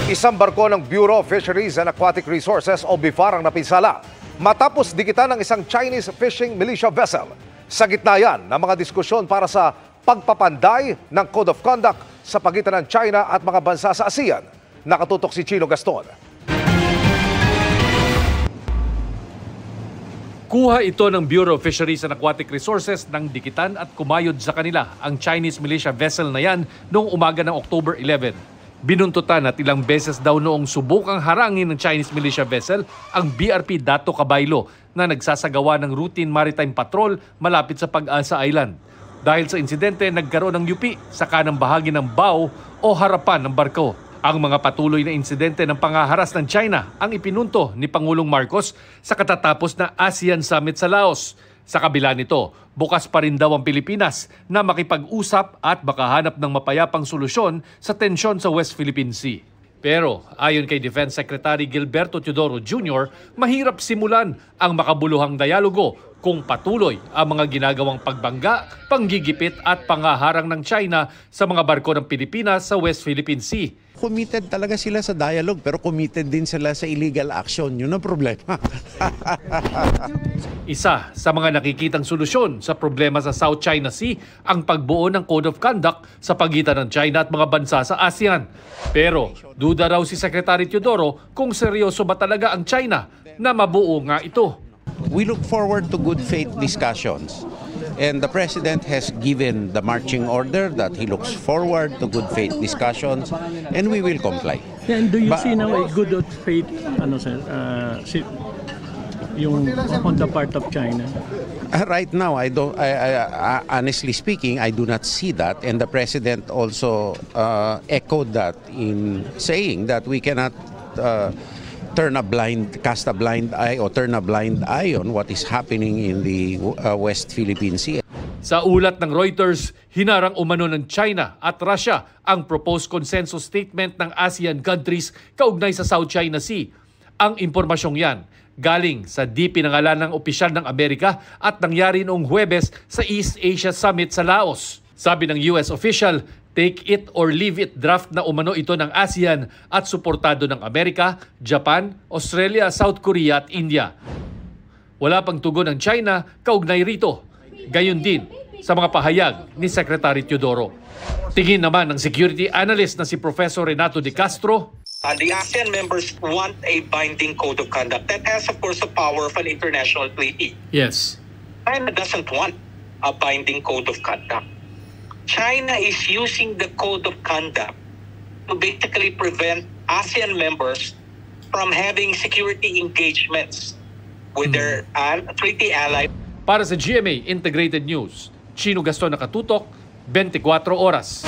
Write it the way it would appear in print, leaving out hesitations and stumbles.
Isang barko ng Bureau of Fisheries and Aquatic Resources o BIFAR ang napinsala matapos dikitan ng isang Chinese fishing militia vessel. Sa gitna yan ng mga diskusyon para sa pagpapanday ng Code of Conduct sa pagitan ng China at mga bansa sa ASEAN. Nakatutok si Chino Gaston. Kuha ito ng Bureau of Fisheries and Aquatic Resources nang dikitan at kumayod sa kanila ang Chinese militia vessel na yan noong umaga ng October 11. Binuntutan at ilang beses daw noong subukang harangin ng Chinese militia vessel ang BRP Dato Cabaylo na nagsasagawa ng routine maritime patrol malapit sa Pag-asa Island. Dahil sa insidente, nagkaroon ng yupi sa kanang bahagi ng bow o harapan ng barko. Ang mga patuloy na insidente ng pangaharas ng China ang ipinunto ni Pangulong Marcos sa katatapos na ASEAN Summit sa Laos. Sa kabila nito, bukas pa rin daw ang Pilipinas na makipag-usap at makahanap ng mapayapang solusyon sa tensyon sa West Philippine Sea. Pero ayon kay Defense Secretary Gilberto Teodoro Jr., mahirap simulan ang makabuluhang dialogo kung patuloy ang mga ginagawang pagbangga, panggigipit at pangaharang ng China sa mga barko ng Pilipinas sa West Philippine Sea. Committed talaga sila sa dialogue pero committed din sila sa illegal action. Yun ang problema. Isa sa mga nakikitang solusyon sa problema sa South China Sea ang pagbuo ng Code of Conduct sa pagitan ng China at mga bansa sa ASEAN. Pero duda raw si Secretary Teodoro kung seryoso ba talaga ang China na mabuo nga ito. We look forward to good faith discussions. And the President has given the marching order that he looks forward to good faith discussions and we will comply. And do you see now a good faith yung on the part of China? Right now, I honestly speaking, I do not see that. And the President also echoed that in saying that we cannot cast a blind eye or turn a blind eye on what is happening in the West Philippine Sea. Sa ulat ng Reuters, hinarang umano ng China at Russia ang proposed consensus statement ng ASEAN countries kaugnay sa South China Sea. Ang impormasyong yan galing sa di pinangalanang opisyal ng Amerika at nangyari noong Huwebes sa East Asia Summit sa Laos. Sabi ng US official, take it or leave it draft na umano ito ng ASEAN at suportado ng Amerika, Japan, Australia, South Korea at India. Wala pang tugon ng China kaugnay rito. Gayon din sa mga pahayag ni Secretary Teodoro. Tingin naman ng security analyst na si Professor Renato De Castro, the ASEAN members want a binding code of conduct that has, of course, the power of an international treaty. yes, China doesn't want a binding code of conduct. China is using the code of conduct to basically prevent ASEAN members from having security engagements with their treaty ally. para sa GMA Integrated News, Chino Gaston, nakatutok, 24 oras.